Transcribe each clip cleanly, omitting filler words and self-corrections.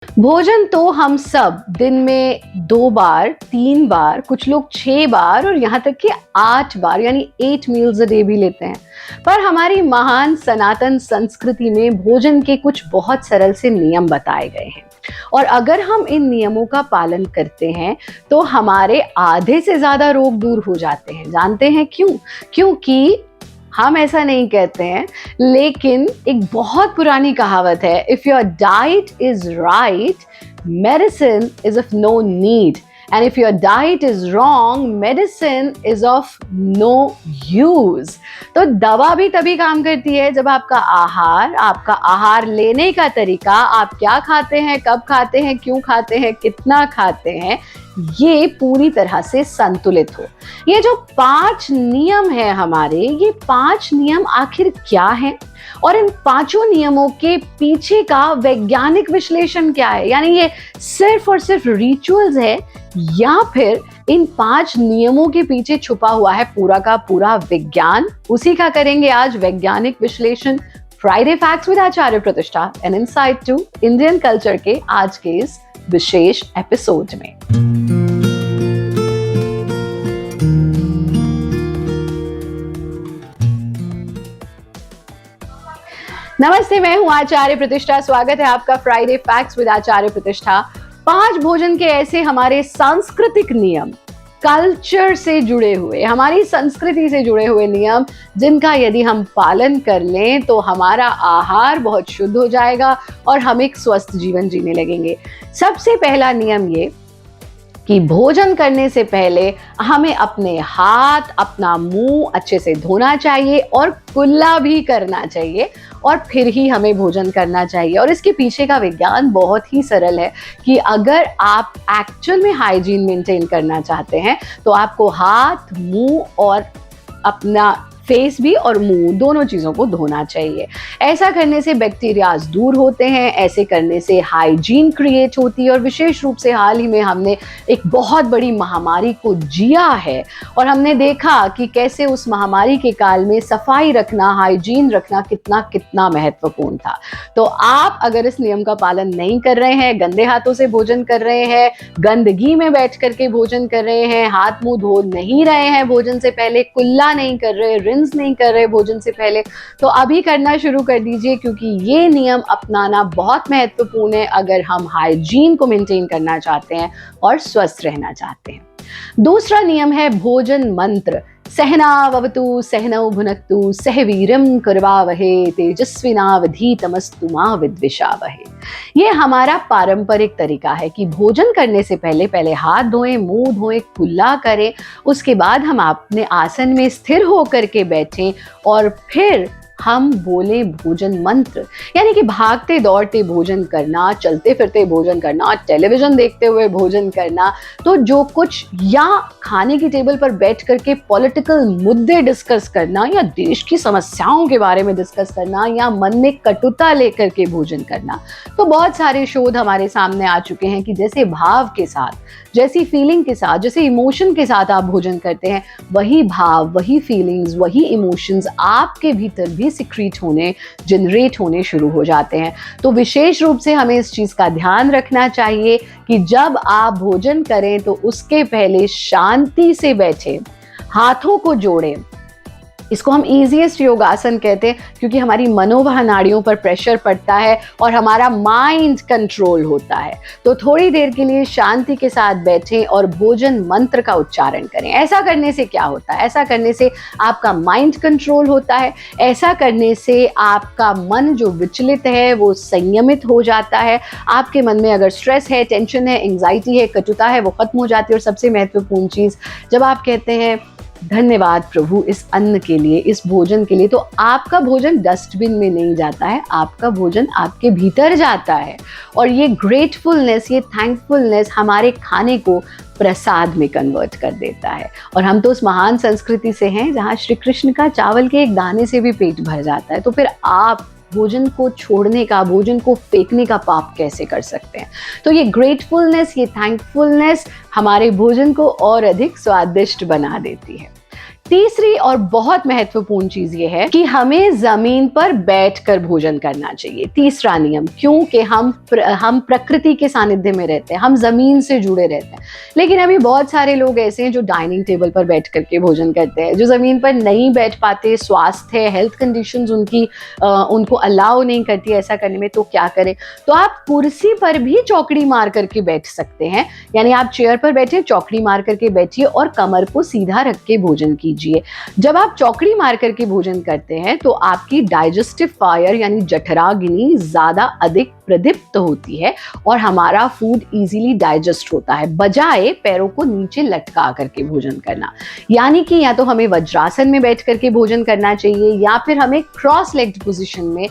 भोजन तो हम सब दिन में 2 बार, 3 बार, कुछ लोग 6 बार और यहाँ तक कि 8 बार यानी 8 मील्स अ डे भी लेते हैं। पर हमारी महान सनातन संस्कृति में भोजन के कुछ बहुत सरल से नियम बताए गए हैं और अगर हम इन नियमों का पालन करते हैं तो हमारे आधे से ज्यादा रोग दूर हो जाते हैं। जानते हैं क्यों? क्योंकि हम ऐसा नहीं कहते हैं, लेकिन एक बहुत पुरानी कहावत है, if your diet is right medicine is of no need and if your diet is wrong medicine is of no use. तो दवा भी तभी काम करती है जब आपका आहार लेने का तरीका, आप क्या खाते हैं, कब खाते हैं, क्यों खाते हैं, कितना खाते हैं, ये पूरी तरह से संतुलित हो। ये जो 5 नियम है हमारे, ये 5 नियम आखिर क्या हैं और इन 5 नियमों के पीछे का वैज्ञानिक विश्लेषण क्या है? यानी ये सिर्फ और सिर्फ रिचुअल्स है या फिर इन 5 नियमों के पीछे छुपा हुआ है पूरा का पूरा विज्ञान? उसी का करेंगे आज वैज्ञानिक विश्लेषण। Friday facts with Acharya Pratishtha, an insight to Indian culture के आज के इस विशेष एपिसोड में। नमस्ते, मैं हूं आचार्य प्रतिष्ठा। स्वागत है आपका फ्राइडे फैक्ट्स विद आचार्य प्रतिष्ठा। 5 भोजन के ऐसे हमारे सांस्कृतिक नियम, कल्चर से जुड़े हुए, हमारी संस्कृति से जुड़े हुए नियम, जिनका यदि हम पालन कर लें तो हमारा आहार बहुत शुद्ध हो जाएगा और हम एक स्वस्थ जीवन जीने लगेंगे। सबसे पहला नियम ये कि भोजन करने से पहले हमें अपने हाथ, अपना मुंह अच्छे से धोना चाहिए और कुल्ला भी करना चाहिए और फिर ही हमें भोजन करना चाहिए। और इसके पीछे का विज्ञान बहुत ही सरल है कि अगर आप एक्चुअल में हाइजीन मेंटेन करना चाहते हैं तो आपको हाथ, मुंह और अपना फेस भी और मुंह, दोनों चीज़ों को धोना चाहिए। ऐसा करने से बैक्टीरियाज दूर होते हैं, ऐसे करने से हाइजीन क्रिएट होती है। और विशेष रूप से हाल ही में हमने एक बहुत बड़ी महामारी को जिया है और हमने देखा कि कैसे उस महामारी के काल में सफाई रखना, हाइजीन रखना कितना कितना महत्वपूर्ण था। तो आप अगर इस नियम का पालन नहीं कर रहे हैं, गंदे हाथों से भोजन कर रहे हैं, गंदगी में बैठ करके भोजन कर रहे हैं, हाथ मुंह धो नहीं रहे हैं भोजन से पहले, कुल्ला नहीं कर रहे, नहीं कर रहे भोजन से पहले, तो अभी करना शुरू कर दीजिए, क्योंकि ये नियम अपनाना बहुत महत्वपूर्ण है अगर हम हाइजीन को मेंटेन करना चाहते हैं और स्वस्थ रहना चाहते हैं। दूसरा नियम है भोजन मंत्र। सहनाववतु सहनौ भुनक्तु सह वीर्यं करवावहे तेजस्विनावधीतमस्तु मा विद्विषावहे। ये हमारा पारंपरिक तरीका है कि भोजन करने से पहले हाथ धोएं, मुंह धोएं, कुल्ला करें, उसके बाद हम अपने आसन में स्थिर होकर के बैठें और फिर हम बोले भोजन मंत्र। यानी कि भागते दौड़ते भोजन करना, चलते फिरते भोजन करना, टेलीविजन देखते हुए भोजन करना, तो जो कुछ, या खाने की टेबल पर बैठ करके पॉलिटिकल मुद्दे डिस्कस करना या देश की समस्याओं के बारे में डिस्कस करना या मन में कटुता लेकर के भोजन करना। तो बहुत सारे शोध हमारे सामने आ चुके हैं कि जैसे भाव के साथ, जैसी फीलिंग के साथ, जैसे इमोशन के साथ आप भोजन करते हैं, वही भाव, वही फीलिंग्स, वही इमोशंस आपके भीतर भी सिक्रीट होने, जनरेट होने शुरू हो जाते हैं। तो विशेष रूप से हमें इस चीज का ध्यान रखना चाहिए कि जब आप भोजन करें तो उसके पहले शांति से बैठें, हाथों को जोड़ें। इसको हम ईजीएस्ट योगासन कहते हैं क्योंकि हमारी मनोवह नाड़ियों पर प्रेशर पड़ता है और हमारा माइंड कंट्रोल होता है। तो थोड़ी देर के लिए शांति के साथ बैठें और भोजन मंत्र का उच्चारण करें। ऐसा करने से क्या होता है? ऐसा करने से आपका माइंड कंट्रोल होता है। ऐसा करने से आपका मन जो विचलित है वो संयमित हो जाता है। आपके मन में अगर स्ट्रेस है, टेंशन है, एंग्जाइटी है, कटुता है, वो खत्म हो जाती है। और सबसे महत्वपूर्ण चीज़, जब आप कहते हैं धन्यवाद प्रभु इस अन्न के लिए, इस भोजन के लिए, तो आपका भोजन डस्टबिन में नहीं जाता है, आपका भोजन आपके भीतर जाता है। और ये ग्रेटफुलनेस, ये थैंकफुलनेस हमारे खाने को प्रसाद में कन्वर्ट कर देता है। और हम तो उस महान संस्कृति से हैं जहाँ श्री कृष्ण का चावल के एक दाने से भी पेट भर जाता है। तो फिर आप भोजन को छोड़ने का, भोजन को फेंकने का पाप कैसे कर सकते हैं? तो ये ग्रेटफुलनेस, ये थैंकफुलनेस हमारे भोजन को और अधिक स्वादिष्ट बना देती है। तीसरी और बहुत महत्वपूर्ण चीज ये है कि हमें जमीन पर बैठकर भोजन करना चाहिए। तीसरा नियम, क्योंकि हम प्रकृति के सानिध्य में रहते हैं, हम जमीन से जुड़े रहते हैं। लेकिन अभी बहुत सारे लोग ऐसे हैं जो डाइनिंग टेबल पर बैठ करके भोजन करते हैं, जो जमीन पर नहीं बैठ पाते, स्वास्थ्य हेल्थ कंडीशंस उनको अलाउ नहीं करती ऐसा करने में, तो क्या करें? तो आप कुर्सी पर भी चौकड़ी मार करके बैठ सकते हैं। यानी आप चेयर पर बैठे, चौकड़ी मार करके बैठिए और कमर को सीधा रख के भोजन कीजिए। जब आप चौकड़ी मार करके भोजन करते हैं तो आपकी डाइजेस्टिव फायर यानी जठराग्नि ज्यादा अधिक प्रदीप्त होती है और हमारा फूड इजीली डाइजेस्ट होता है, बजाय पैरों को नीचे लटका करके भोजन करना। यानी कि या तो हमें वज्रासन में बैठ करके भोजन करना चाहिए या फिर हमें क्रॉस लेग्ड पोजीशन में,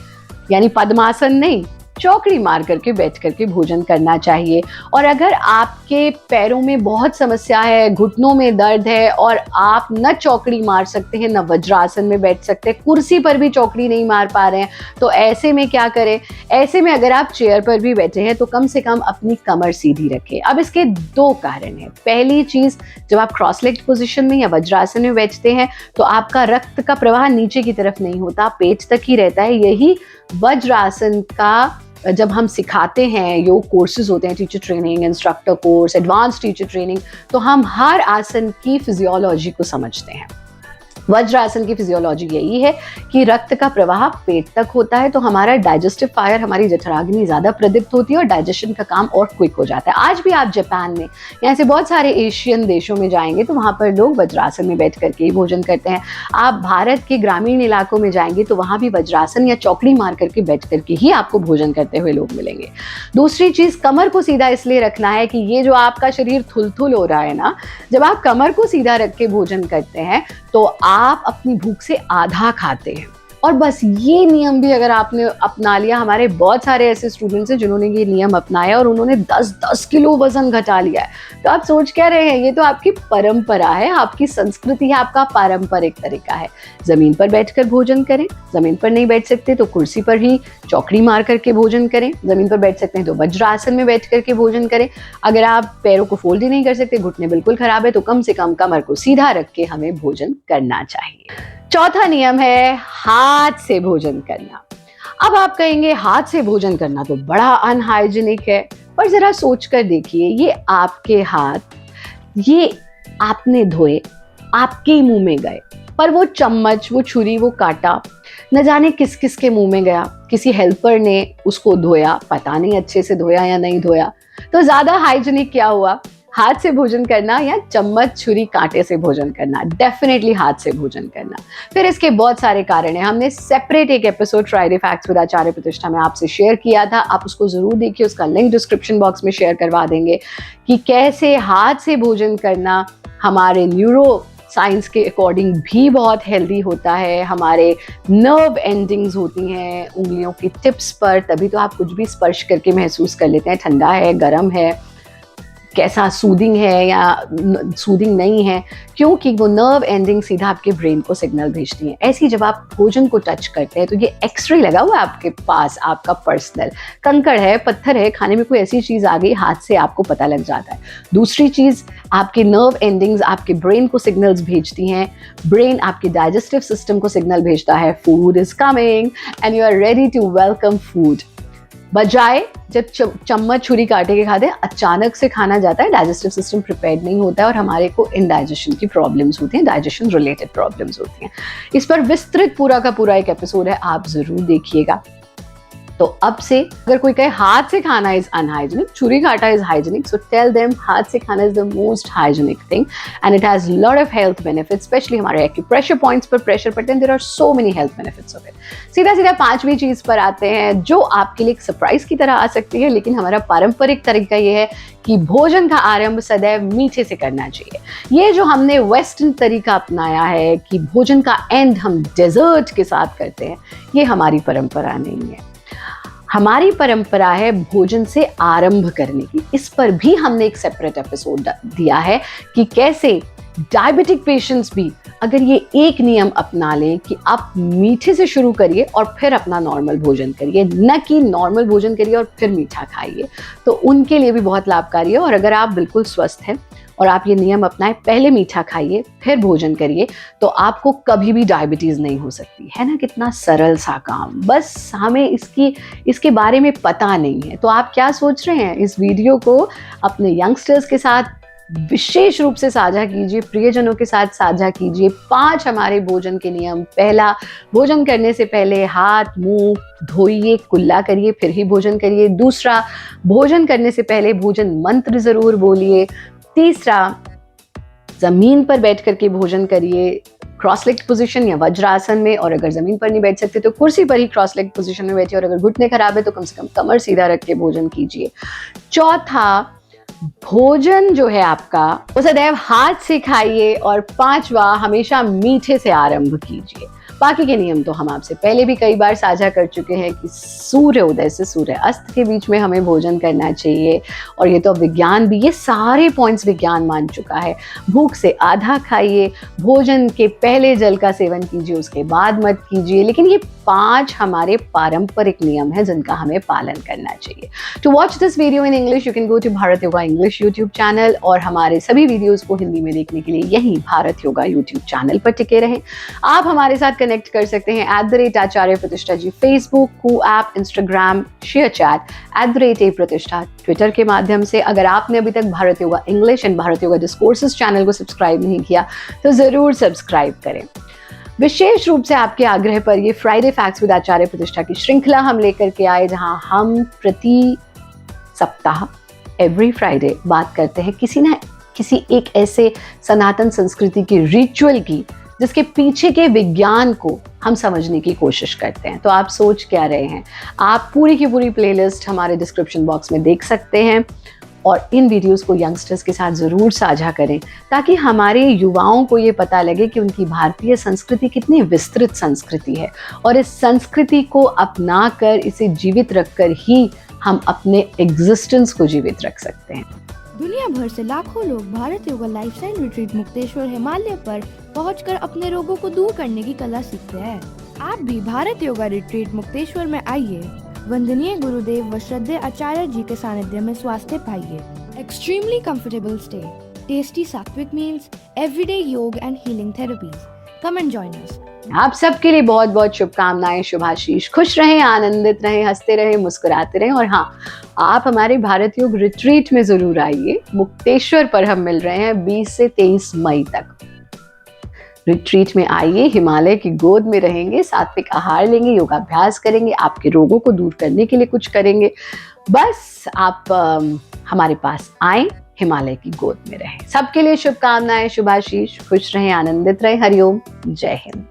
यानी पद्मासन नहीं, चौकड़ी मार करके बैठ करके भोजन करना चाहिए। और अगर आपके पैरों में बहुत समस्या है, घुटनों में दर्द है और आप न चौकड़ी मार सकते हैं न वज्रासन में बैठ सकते, कुर्सी पर भी चौकड़ी नहीं मार पा रहे हैं, तो ऐसे में क्या करें? ऐसे में अगर आप चेयर पर भी बैठे हैं तो कम से कम अपनी कमर सीधी रखें। अब इसके दो कारण हैं। पहली चीज, जब आप क्रॉस लेग्ड पोजीशन में या वज्रासन में बैठते हैं तो आपका रक्त का प्रवाह नीचे की तरफ नहीं होता, पेट तक ही रहता है। यही वज्रासन का जब हम सिखाते हैं, योग कोर्सेज होते हैं, teacher training, instructor course, advance teacher training, तो हम हर आसन की फिजियोलॉजी को समझते हैं। वज्रासन की फिजियोलॉजी यही है कि रक्त का प्रवाह पेट तक होता है, तो हमारा डाइजेस्टिव फायर, हमारी जठराग्नि ज्यादा प्रदीप्त होती है और डाइजेशन का काम और क्विक हो जाता है। आज भी आप जापान में, यहाँ से बहुत सारे एशियन देशों में जाएंगे तो वहाँ पर लोग वज्रासन में बैठ करके ही भोजन करते हैं। आप भारत के ग्रामीण इलाकों में जाएंगे तो वहाँ भी वज्रासन या चौकड़ी मार करके बैठ करके ही आपको भोजन करते हुए लोग मिलेंगे। दूसरी चीज, कमर को सीधा इसलिए रखना है कि ये जो आपका शरीर थुलथुल हो रहा है ना, जब आप कमर को सीधा रख के भोजन करते हैं तो आप अपनी भूख से आधा खाते हैं। और बस ये नियम भी अगर आपने अपना लिया, हमारे बहुत सारे ऐसे स्टूडेंट्स हैं जिन्होंने ये नियम अपनाया और उन्होंने 10-10 किलो वजन घटा लिया है। तो आप सोच क्या रहे हैं? ये तो आपकी परंपरा है, आपकी संस्कृति है, आपका पारंपरिक तरीका है। जमीन पर बैठकर भोजन करें, जमीन पर नहीं बैठ सकते तो कुर्सी पर ही चौकड़ी मार करके भोजन करें, जमीन पर बैठ सकते हैं तो वज्रासन में बैठ करके भोजन करें। अगर आप पैरों को फोल्ड ही नहीं कर सकते, घुटने बिल्कुल खराब है, तो कम से कम कमर को सीधा रख के हमें भोजन करना चाहिए। चौथा नियम है हाथ से भोजन करना। अब आप कहेंगे हाथ से भोजन करना तो बड़ा अनहाइजीनिक है, पर जरा सोच कर देखिए, ये आपके हाथ, ये आपने धोए, आपके ही मुंह में गए, पर वो चम्मच, वो छुरी, वो कांटा न जाने किस किस के मुंह में गया, किसी हेल्पर ने उसको धोया, पता नहीं अच्छे से धोया या नहीं धोया। तो ज्यादा हाइजीनिक क्या हुआ, हाथ से भोजन करना या चम्मच, छुरी, कांटे से भोजन करना? डेफिनेटली हाथ से भोजन करना। फिर इसके बहुत सारे कारण हैं। हमने सेपरेट एक episode Friday facts with Acharya प्रतिष्ठा में आपसे शेयर किया था, आप उसको जरूर देखिए, उसका लिंक डिस्क्रिप्शन बॉक्स में शेयर करवा देंगे कि कैसे हाथ से भोजन करना हमारे न्यूरो साइंस के अकॉर्डिंग भी बहुत हेल्दी होता है। हमारे नर्व एंडिंग्स होती हैं उंगलियों की टिप्स पर, तभी तो आप कुछ भी स्पर्श करके महसूस कर लेते हैं, ठंडा है, गर्म है, कैसा सूदिंग है या सूदिंग नहीं है, क्योंकि वो नर्व एंडिंग सीधा आपके ब्रेन को सिग्नल भेजती है। ऐसे ही जब आप भोजन को टच करते हैं तो ये एक्सरे लगा हुआ है आपके पास, आपका पर्सनल कंकड़ है, पत्थर है, खाने में कोई ऐसी चीज आ गई, हाथ से आपको पता लग जाता है। दूसरी चीज, आपके नर्व एंडिंग्स आपके ब्रेन को सिग्नल्स भेजती हैं, ब्रेन आपके डाइजेस्टिव सिस्टम को सिग्नल भेजता है, food is coming and you are ready to welcome food. बजाय जब चम्मच, छुरी, कांटे के खाते हैं, अचानक से खाना जाता है, डाइजेस्टिव सिस्टम प्रिपेयर्ड नहीं होता है और हमारे को इंडाइजेशन की प्रॉब्लम्स होती हैं, डाइजेशन रिलेटेड प्रॉब्लम्स होती हैं। इस पर विस्तृत पूरा का पूरा एक एपिसोड है, आप जरूर देखिएगा। तो अब से अगर कोई कहे हाथ से खाना इज अनहाइजीनिक, छुरी काटा is hygienic, so tell them हाथ से खाना is the most hygienic thing and it has lot of health benefits, specially हमारे एक्यूप्रेशर पॉइंट्स पर प्रेशर पड़ते हैं, there are so many health benefits of it. सीधा सीधा पांचवी चीज पर आते हैं जो आपके लिए एक सरप्राइज की तरह आ सकती है, लेकिन हमारा पारंपरिक तरीका ये है कि भोजन का आरंभ सदैव मीठे से करना चाहिए। ये जो हमने वेस्टर्न तरीका अपनाया है कि भोजन का एंड हम डेजर्ट के साथ करते हैं, ये हमारी परंपरा नहीं है। हमारी परंपरा है भोजन से आरंभ करने की। इस पर भी हमने एक सेपरेट एपिसोड दिया है कि कैसे डायबिटिक पेशेंट्स भी अगर ये एक नियम अपना लें कि आप मीठे से शुरू करिए और फिर अपना नॉर्मल भोजन करिए, न कि नॉर्मल भोजन करिए और फिर मीठा खाइए, तो उनके लिए भी बहुत लाभकारी है। और अगर आप बिल्कुल स्वस्थ हैं और आप ये नियम अपनाएं, पहले मीठा खाइए फिर भोजन करिए, तो आपको कभी भी डायबिटीज नहीं हो सकती है। ना कितना सरल सा काम, बस हमें इसके बारे में पता नहीं है। तो आप क्या सोच रहे हैं, इस वीडियो को अपने यंगस्टर्स के साथ विशेष रूप से साझा कीजिए, प्रियजनों के साथ साझा कीजिए। 5 हमारे भोजन के नियम। पहला, भोजन करने से पहले हाथ मुंह धोइए, कुल्ला करिए फिर ही भोजन करिए। दूसरा, भोजन करने से पहले भोजन मंत्र जरूर बोलिए। तीसरा, जमीन पर बैठ करके भोजन करिए, क्रॉस लेग पोजीशन या वज्रासन में, और अगर जमीन पर नहीं बैठ सकते तो कुर्सी पर ही क्रॉस लेग पोजीशन में बैठिए, और अगर घुटने खराब है तो कम से कम कमर सीधा रख के भोजन कीजिए। चौथा, भोजन जो है आपका वो सदैव हाथ से खाइए, और 5वां, हमेशा मीठे से आरंभ कीजिए। बाकी के नियम तो हम आपसे पहले भी कई बार साझा कर चुके हैं कि सूर्य उदय से सूर्य अस्त के बीच में हमें भोजन करना चाहिए, और ये तो विज्ञान भी, ये सारे पॉइंट्स विज्ञान मान चुका है। भूख से आधा खाइए, भोजन के पहले जल का सेवन कीजिए, उसके बाद मत कीजिए। लेकिन ये 5 हमारे पारंपरिक नियम हैं जिनका हमें पालन करना चाहिए। To watch this video in English you can go to Bharat yoga English YouTube channel, और हमारे सभी वीडियोज को हिंदी में देखने के लिए यही भारत योगा यूट्यूब चैनल पर टिके रहें। आप हमारे साथ कनेक्ट कर सकते हैं @Acharya Pratishtha ji Facebook, Koo app, Instagram, ShareChat @a Pratishtha Twitter के माध्यम से। अगर आपने अभी तक Bharat yoga English and Bharat yoga discourses channel को सब्सक्राइब नहीं किया तो जरूर सब्सक्राइब करें। विशेष रूप से आपके आग्रह पर ये फ्राइडे फैक्ट्स विद आचार्य प्रतिष्ठा की श्रृंखला हम लेकर के आए, जहां हम प्रति सप्ताह एवरी फ्राइडे बात करते हैं किसी एक ऐसे सनातन संस्कृति की रिचुअल की जिसके पीछे के विज्ञान को हम समझने की कोशिश करते हैं। तो आप सोच क्या रहे हैं? आप पूरी की पूरी प्लेलिस्ट हमारे डिस्क्रिप्शन बॉक्स में देख सकते हैं, और इन वीडियोस को यंगस्टर्स के साथ ज़रूर साझा करें, ताकि हमारे युवाओं को ये पता लगे कि उनकी भारतीय संस्कृति कितनी विस्तृत संस्कृति है, और इस संस्कृति को अपना कर, इसे जीवित रखकर ही हम अपने एग्जिस्टेंस को जीवित रख सकते हैं। दुनिया भर से लाखों लोग भारत योगा लाइफस्टाइल रिट्रीट मुक्तेश्वर हिमालय पर पहुंचकर अपने रोगों को दूर करने की कला सीखते हैं। आप भी भारत योगा रिट्रीट मुक्तेश्वर में आइए, वंदनीय गुरुदेव व श्रद्धेय आचार्य जी के सानिध्य में स्वास्थ्य पाइए। एक्सट्रीमली कंफर्टेबल स्टे, टेस्टी सात्विक मील्स, एवरीडे योग and healing therapies. Come and join us. आप सबके लिए बहुत बहुत शुभकामनाएं, शुभाशीष। खुश रहें, आनंदित रहें, हंसते रहें, मुस्कुराते रहें। और हाँ, आप हमारे भारत योग रिट्रीट में जरूर आइए। मुक्तेश्वर पर हम मिल रहे हैं 20 से 23 मई तक। रिट्रीट में आइए, हिमालय की गोद में रहेंगे, सात्विक आहार लेंगे, योगाभ्यास करेंगे, आपके रोगों को दूर करने के लिए कुछ करेंगे। बस आप हमारे पास आए, हिमालय की गोद में रहें। सबके लिए शुभकामनाएं, शुभाशीष। खुश रहें, आनंदित रहें। हरिओम, जय हिंद।